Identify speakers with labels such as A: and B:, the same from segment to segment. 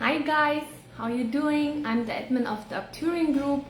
A: Hi guys, how you doing? I'm the admin of the Arcturian group.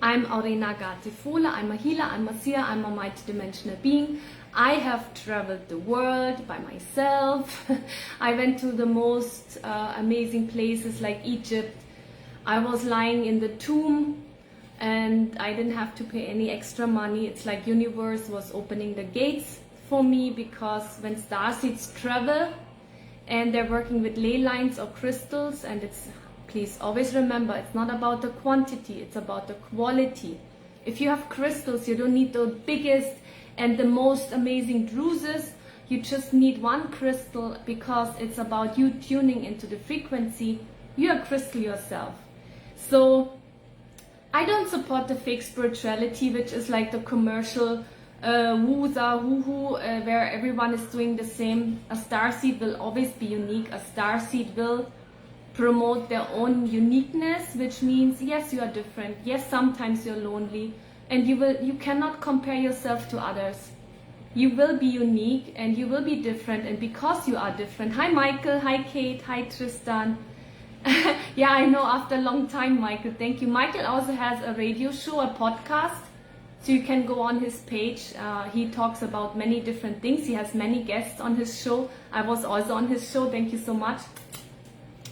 A: I'm Aurena Gartifola. I'm a healer, I'm a seer, I'm a multidimensional being. I have traveled the world by myself. I went to the most amazing places like Egypt. I was lying in the tomb and I didn't have to pay any extra money. It's like universe was opening the gates for me, because when starseeds travel and they're working with ley lines or crystals, and please always remember, it's not about the quantity, it's about the quality. If you have crystals, you don't need the biggest and the most amazing druses. You just need one crystal, because it's about you tuning into the frequency. You're a crystal yourself. So I don't support the fake spirituality, which is like the commercial woo-za, woo-hoo, where everyone is doing the same. A starseed will always be unique. A starseed will promote their own uniqueness, which means yes, you are different. Yes, sometimes you're lonely, and you cannot compare yourself to others. You will be unique and you will be different, and because you are different. Hi Michael, hi Kate, hi Tristan. Yeah, I know, after a long time, Michael. Thank you. Michael also has a radio show, a podcast. So you can go on his page. He talks about many different things. He has many guests on his show. I was also on his show. Thank you so much.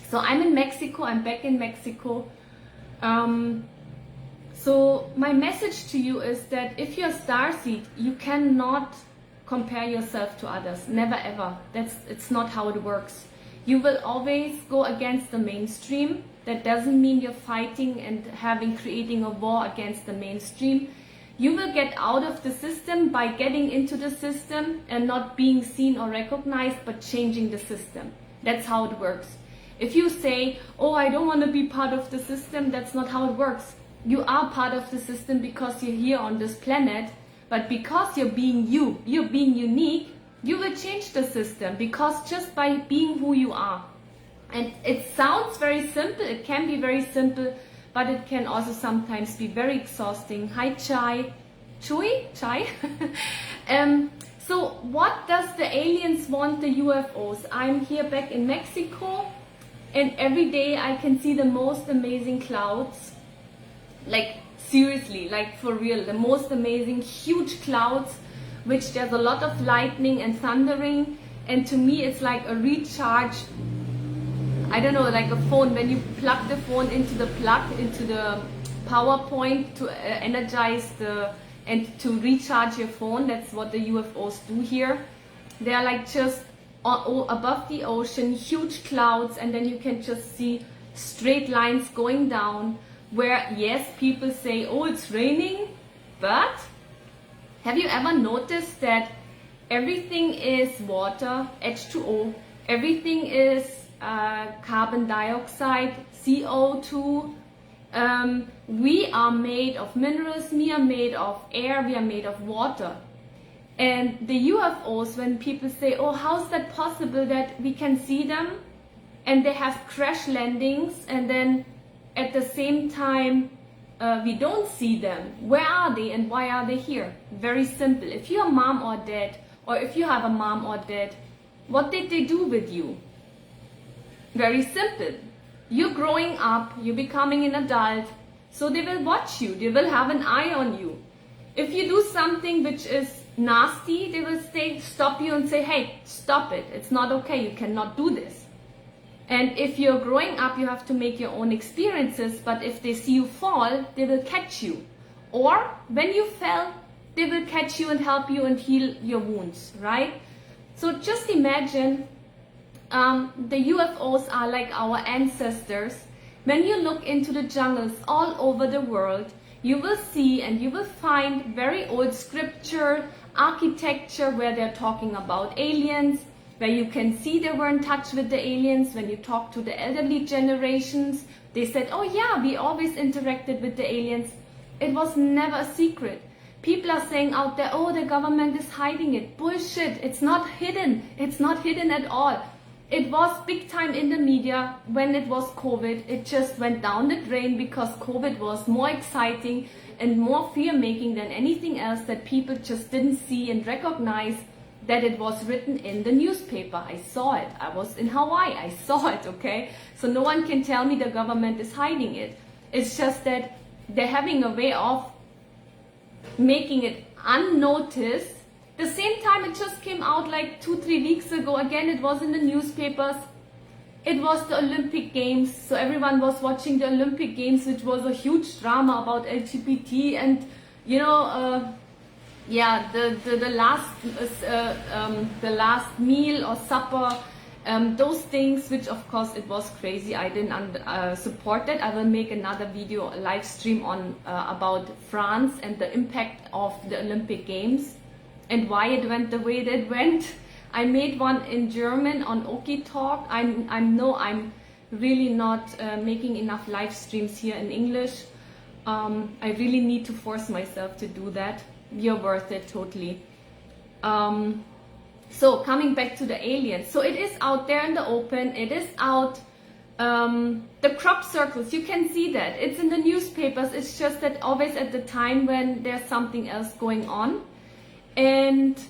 A: So I'm in Mexico. I'm back in Mexico. So my message to you is that if you're a starseed, you cannot compare yourself to others. Never ever. It's not how it works. You will always go against the mainstream. That doesn't mean you're fighting and creating a war against the mainstream. You will get out of the system by getting into the system and not being seen or recognized, but changing the system. That's how it works. If you say, oh, I don't want to be part of the system, that's not how it works. You are part of the system because you're here on this planet, but because you're being you're being unique, you will change the system, because just by being who you are. And it sounds very simple, it can be very simple, but it can also sometimes be very exhausting. Hi Chai. So what does the aliens want, the UFOs? I'm here back in Mexico, and every day I can see the most amazing clouds. Like seriously, like for real, the most amazing huge clouds, which there's a lot of lightning and thundering, and to me it's like a recharge. I don't know, like a phone, when you plug the phone into the power point to energize and to recharge your phone. That's what the UFOs do here. They are like just above the ocean, huge clouds, and then you can just see straight lines going down, where yes, people say, oh, it's raining, but have you ever noticed that everything is water, H2O, everything is carbon dioxide, CO2. We are made of minerals, we are made of air, we are made of water. And the UFOs, when people say, oh, how's that possible that we can see them and they have crash landings, and then at the same time we don't see them? Where are they and why are they here? Very simple. If you're a mom or dad, or if you have a mom or dad, what did they do with you? Very simple. You're growing up, you're becoming an adult, so they will watch you, they will have an eye on you. If you do something which is nasty, they will stop you and say, hey, stop it, it's not okay, you cannot do this. And if you're growing up, you have to make your own experiences, but if they see you fall, they will catch you. Or when you fell, they will catch you and help you and heal your wounds, right? So just imagine the UFOs are like our ancestors. When you look into the jungles all over the world, you will see and you will find very old scripture, architecture, where they're talking about aliens, where you can see they were in touch with the aliens. When you talk to the elderly generations, they said, oh yeah, we always interacted with the aliens. It was never a secret. People are saying out there, oh, the government is hiding it. Bullshit, it's not hidden. It's not hidden at all. It was big time in the media when it was COVID. It just went down the drain because COVID was more exciting and more fear-making than anything else, that people just didn't see and recognize that it was written in the newspaper. I saw it. I was in Hawaii. I saw it, okay? So no one can tell me the government is hiding it. It's just that they're having a way of making it unnoticed. The same time it just came out like 2-3 weeks ago. Again, it was in the newspapers. It was the Olympic Games. So everyone was watching the Olympic Games, which was a huge drama about LGBT and, you know, yeah, the last meal or supper, those things, which of course it was crazy. I didn't support that. I will make another video, a live stream on about France and the impact of the Olympic Games and why it went the way that it went. I made one in German on Oki Talk. I know I'm really not making enough live streams here in English. I really need to force myself to do that. You're worth it, totally. So coming back to the aliens, so it is out there in the open. It is out, the crop circles, you can see that it's in the newspapers. It's just that always at the time when there's something else going on, and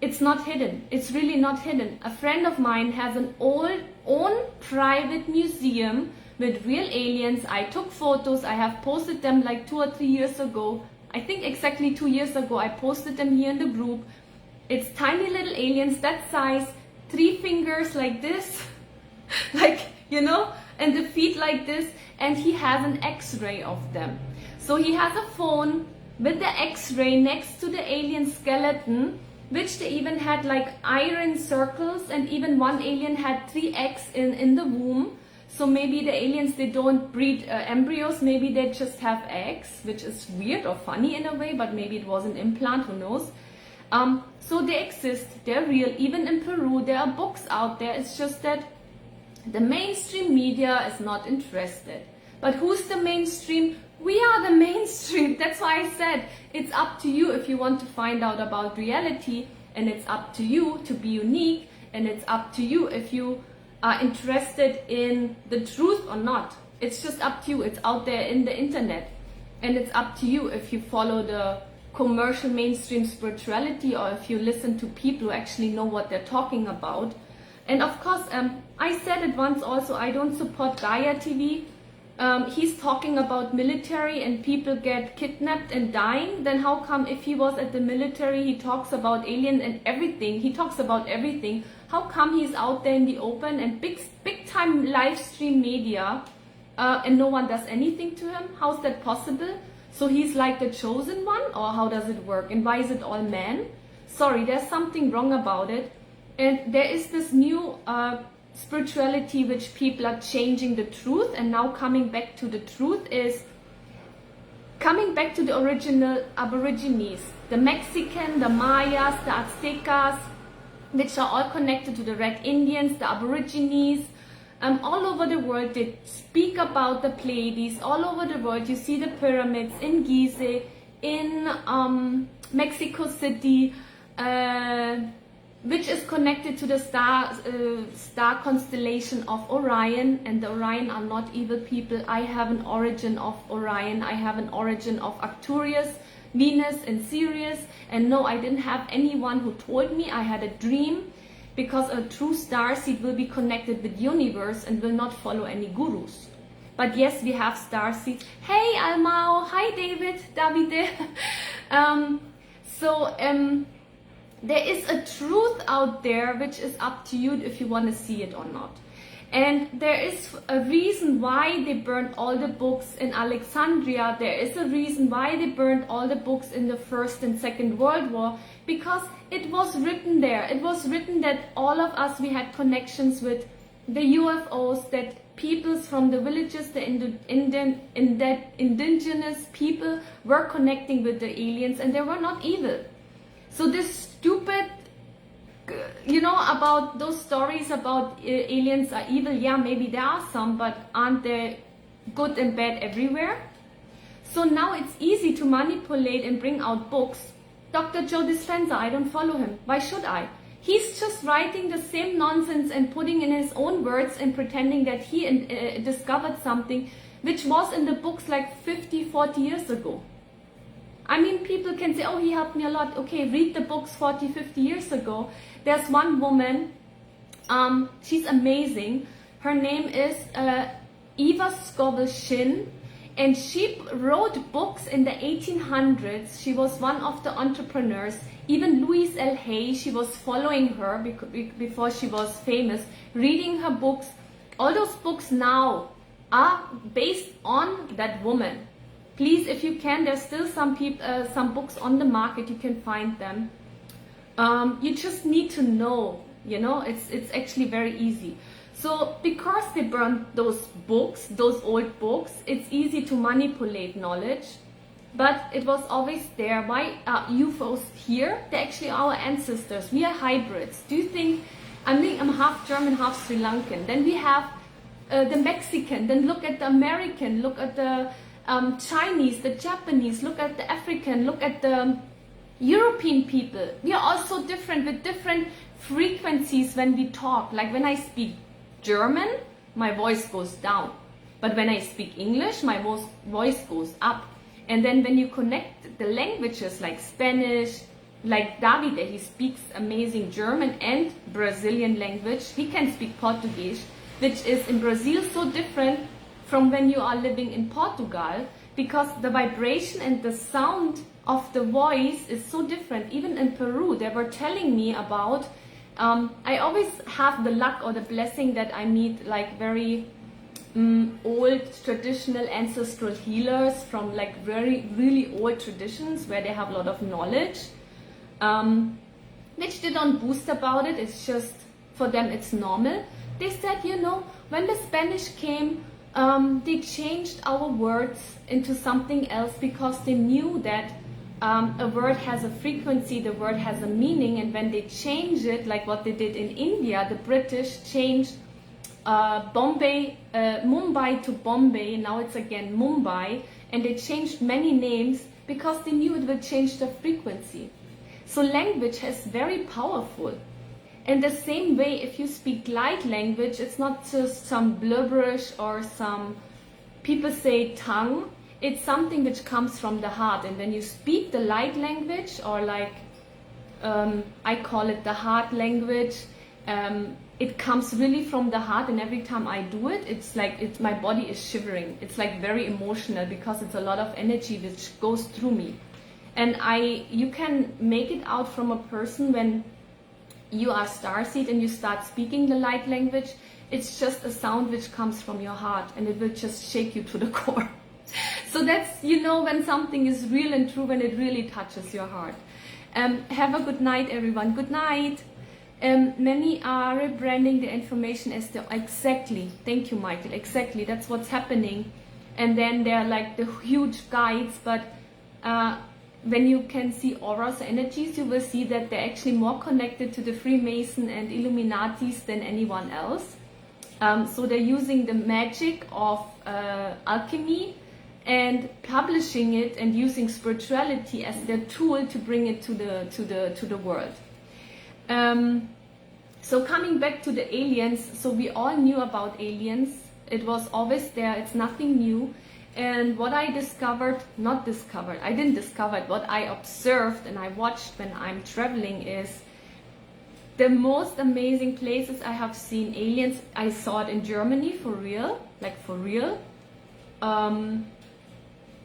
A: it's not hidden. It's really not hidden. A friend of mine has an own private museum with real aliens. I took photos. I have posted them like 2 or 3 years ago. I think exactly 2 years ago, I posted them here in the group. It's tiny little aliens that size, 3 fingers like this, like, you know, and the feet like this, and he has an x-ray of them. So he has a phone with the x-ray next to the alien skeleton, which they even had like iron circles, and even one alien had 3 eggs in the womb. So maybe the aliens, they don't breed embryos, maybe they just have eggs, which is weird or funny in a way, but maybe it was an implant, who knows. So they exist, they're real. Even in Peru, there are books out there. It's just that the mainstream media is not interested. But who's the mainstream? We are the mainstream. That's why I said it's up to you if you want to find out about reality, and it's up to you to be unique, and it's up to you if you are interested in the truth or not. It's just up to you. It's out there in the internet, and it's up to you if you follow the commercial mainstream spirituality or if you listen to people who actually know what they're talking about. And of course, I said it once also, I don't support Gaia TV. He's talking about military and people get kidnapped and dying. Then how come if he was at the military, he talks about alien and everything, he talks about everything, how come he's out there in the open and big time live stream media and no one does anything to him? How's that possible? So he's like the chosen one, or how does it work? And why is it all men? Sorry, there's something wrong about it. And there is this new spirituality which people are changing the truth, and now coming back to the truth is coming back to the original Aborigines, the Mexican, the Mayas, the Aztecas, which are all connected to the Red Indians, the Aborigines. All over the world, they speak about the Pleiades. All over the world, you see the pyramids in Gizeh, in Mexico City, which is connected to the star constellation of Orion. And the Orion are not evil people. I have an origin of Orion. I have an origin of Arcturus, Venus, and Sirius. And no, I didn't have anyone who told me. I had a dream. Because a true starseed will be connected with the universe and will not follow any gurus. But yes, we have starseeds. Hey Almao, hi David, Davide. There is a truth out there which is up to you if you want to see it or not. And there is a reason why they burned all the books in Alexandria. There is a reason why they burned all the books in the First and Second World War. Because it was written there. It was written that all of us, we had connections with the UFOs, that peoples from the villages, the indigenous people were connecting with the aliens, and they were not evil. So this stupid, you know, about those stories about aliens are evil, yeah, maybe there are some, but aren't there good and bad everywhere? So now it's easy to manipulate and bring out books. Dr. Joe Dispenza, I don't follow him. Why should I? He's just writing the same nonsense and putting in his own words and pretending that he discovered something which was in the books like 50, 40 years ago. I mean, people can say, oh, he helped me a lot. Okay, read the books 40, 50 years ago. There's one woman, she's amazing. Her name is Eva Scoville-Shin, and she wrote books in the 1800s. She was one of the entrepreneurs. Even Louise L. Hay, she was following her before she was famous, reading her books. All those books now are based on that woman. Please, if you can, there's still some books on the market, you can find them. You just need to know, you know, it's actually very easy. So because they burned those books, those old books, it's easy to manipulate knowledge, but it was always there. Why are UFOs here? They're actually our ancestors. We are hybrids. Do you think, I'm half German, half Sri Lankan. Then we have the Mexican, then look at the American, look at the Chinese, the Japanese, look at the African, look at the European people. We are all so different with different frequencies when we talk. Like when I speak German, my voice goes down. But when I speak English, my voice goes up. And then when you connect the languages like Spanish, like Davide, he speaks amazing German and Brazilian language. He can speak Portuguese, which is in Brazil so different from when you are living in Portugal, because the vibration and the sound of the voice is so different. Even in Peru, they were telling me about, I always have the luck or the blessing that I meet like very old traditional ancestral healers from like really old traditions where they have a lot of knowledge, which they don't boast about it. It's just, for them it's normal. They said, you know, when the Spanish came, they changed our words into something else because they knew that a word has a frequency, the word has a meaning, and when they change it, like what they did in India, the British changed Mumbai to Bombay, now it's again Mumbai, and they changed many names because they knew it would change the frequency. So language is very powerful. In the same way, if you speak light language, it's not just some blubberish or some, people say tongue, it's something which comes from the heart. And when you speak the light language, or like, I call it the heart language, it comes really from the heart, and every time I do it, it's like my body is shivering. It's like very emotional because it's a lot of energy which goes through me. And you can make it out from a person when you are starseed and you start speaking the light language. It's just a sound which comes from your heart, and it will just shake you to the core. So that's, you know, when something is real and true, when it really touches your heart. Have a good night, everyone. Good night. Many are rebranding the information as the, exactly, thank you, Michael, exactly, that's what's happening. And then they're like the huge guides, but when you can see auras, energies, you will see that they're actually more connected to the Freemason and Illuminatis than anyone else. So they're using the magic of alchemy and publishing it and using spirituality as their tool to bring it to the world. So coming back to the aliens, so we all knew about aliens. It was always there, it's nothing new. And what I discovered, I didn't discover it, what I observed and I watched when I'm traveling is the most amazing places I have seen aliens. I saw it in Germany, for real, like for real.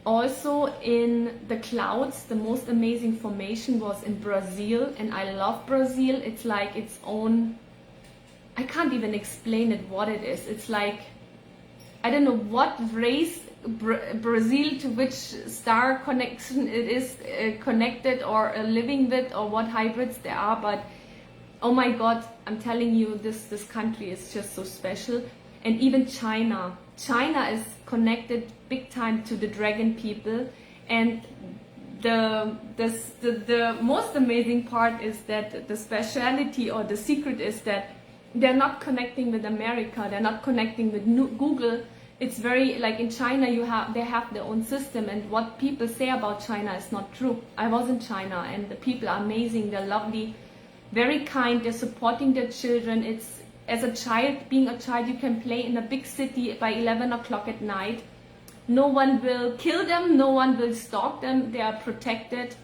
A: Also in the clouds, the most amazing formation was in Brazil, and I love Brazil. It's like its own, I can't even explain it what it is. It's like, I don't know what race Brazil, to which star connection it is connected or living with, or what hybrids there are, but oh my god, I'm telling you, this country is just so special. And even China is connected big time to the dragon people. And the most amazing part is that the speciality or the secret is that they're not connecting with America, they're not connecting with Google. It's very, like in China, they have their own system, and what people say about China is not true. I was in China, and the people are amazing, they're lovely, very kind, they're supporting their children. It's, as a child, being a child, you can play in a big city by 11 o'clock at night. No one will kill them, no one will stalk them, they are protected.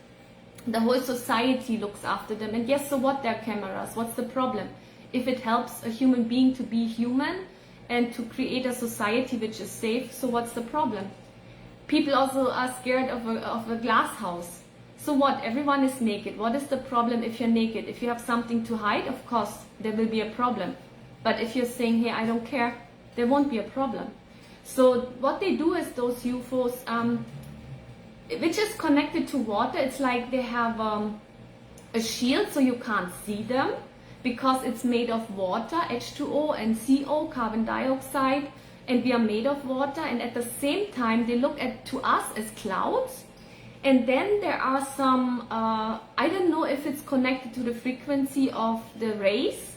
A: The whole society looks after them. And yes, so what, they're cameras? What's the problem? If it helps a human being to be human and to create a society which is safe, so what's the problem? People also are scared of a glass house. So what? Everyone is naked. What is the problem if you're naked? If you have something to hide, of course, there will be a problem. But if you're saying, hey, I don't care, there won't be a problem. So what they do is those UFOs, which is connected to water, it's like they have a shield so you can't see them because it's made of water, H2O and CO, carbon dioxide, and we are made of water, and at the same time they look to us as clouds. And then there are some, I don't know if it's connected to the frequency of the race.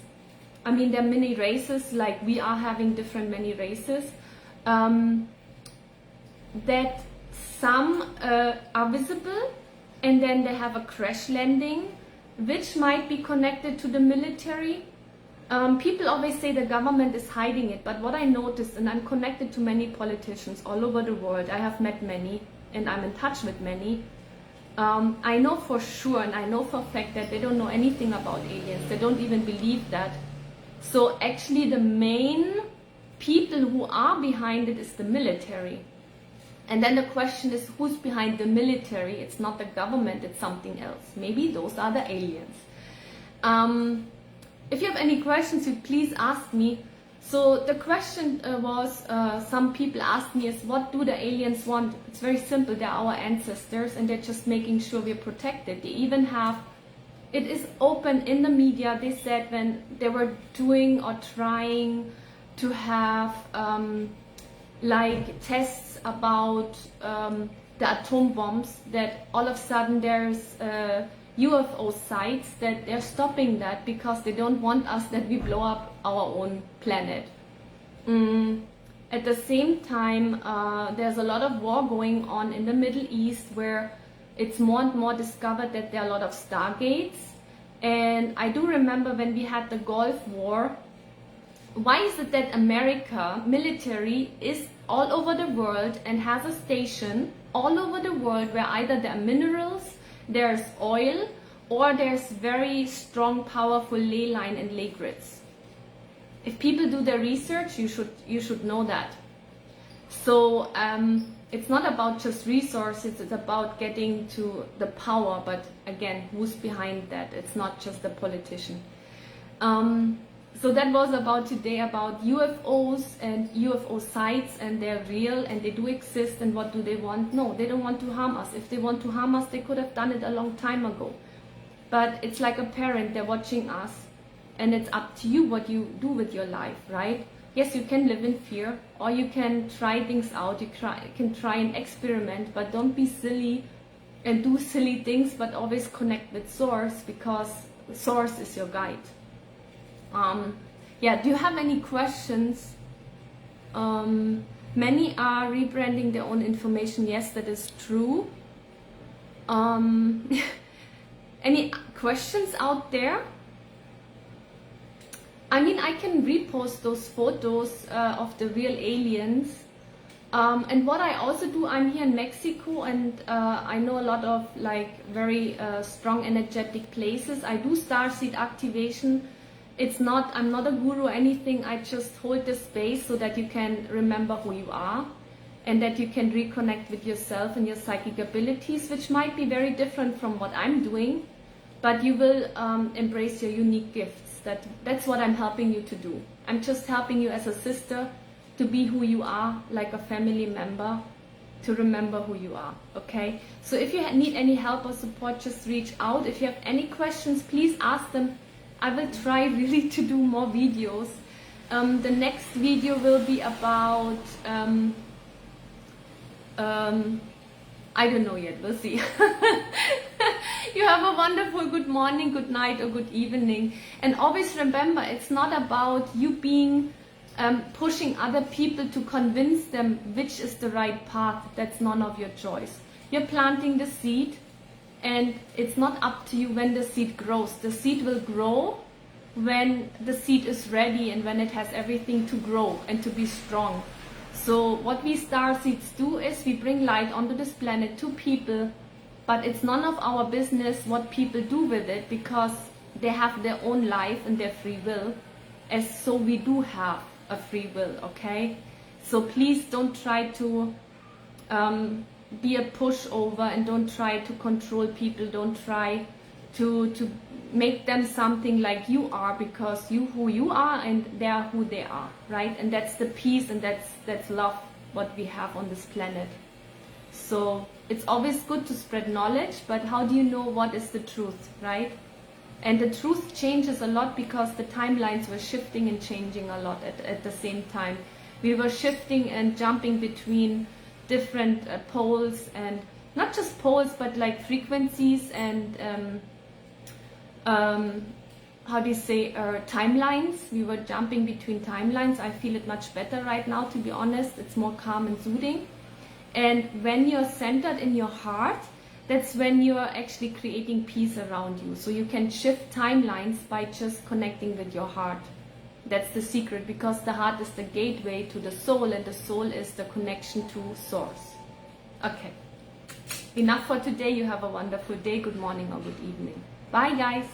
A: I mean, there are many races, like we are having different many races, that some are visible, and then they have a crash landing, which might be connected to the military. People always say the government is hiding it, but what I noticed, and I'm connected to many politicians all over the world, I have met many, and I'm in touch with many. I know for sure, and I know for a fact that they don't know anything about aliens. They don't even believe that. So actually the main people who are behind it is the military. And then the question is, who's behind the military? It's not the government, it's something else. Maybe those are the aliens. If you have any questions, you please ask me. So the question was, some people asked me, is what do the aliens want? It's very simple. They're our ancestors, and they're just making sure we're protected. They even have, it is open in the media. They said when they were doing or trying to have like tests about the atom bombs, that all of a sudden there's UFO sites, that they're stopping that because they don't want us that we blow up our own planet. At the same time, there's a lot of war going on in the Middle East, where it's more and more discovered that there are a lot of stargates. And I do remember when we had the Gulf War, why is it that America military is all over the world and has a station all over the world where either there are minerals, there's oil, or there's very strong, powerful ley line and ley grids? If people do their research, you should know that. So it's not about just resources, it's about getting to the power, but again, who's behind that? It's not just the politician. So that was about today, about UFOs and UFO sites, and they're real and they do exist, and what do they want? No, they don't want to harm us. If they want to harm us, they could have done it a long time ago. But it's like a parent, they're watching us, and it's up to you what you do with your life, right? Yes, you can live in fear, or you can try things out, you can try and experiment, but don't be silly and do silly things, but always connect with Source, because Source is your guide. Yeah, do you have any questions? Many are rebranding their own information. Yes, that is true. Any questions out there? I mean, I can repost those photos of the real aliens. And what I also do, I'm here in Mexico, and I know a lot of like very strong energetic places. I do Starseed Activation. It's not, I'm not a guru or anything, I just hold the space so that you can remember who you are, and that you can reconnect with yourself and your psychic abilities, which might be very different from what I'm doing, but you will embrace your unique gifts. That's what I'm helping you to do. I'm just helping you as a sister to be who you are, like a family member, to remember who you are, okay? So if you need any help or support, just reach out. If you have any questions, please ask them. I will try really to do more videos. The next video will be about, I don't know yet, we'll see. You have a wonderful good morning, good night, or good evening. And always remember, it's not about you being pushing other people to convince them which is the right path. That's none of your choice. You're planting the seed, and it's not up to you when the seed grows. The seed will grow when the seed is ready and when it has everything to grow and to be strong. So what we starseeds do is we bring light onto this planet to people, but it's none of our business what people do with it, because they have their own life and their free will, as so we do have a free will, okay? So please don't try to be a pushover, and don't try to control people, don't try to make them something like you are, because you who you are and they are who they are, right? And that's the peace, and that's love what we have on this planet. So it's always good to spread knowledge, but how do you know what is the truth, right? And the truth changes a lot, because the timelines were shifting and changing a lot at the same time. We were shifting and jumping between different poles, and not just poles, but like frequencies and how do you say, timelines. We were jumping between timelines. I feel it much better right now, to be honest. It's more calm and soothing. And when you're centered in your heart, that's when you are actually creating peace around you. So you can shift timelines by just connecting with your heart. That's the secret, because the heart is the gateway to the soul, and the soul is the connection to source. Okay, enough for today. You have a wonderful day, good morning or good evening. Bye guys.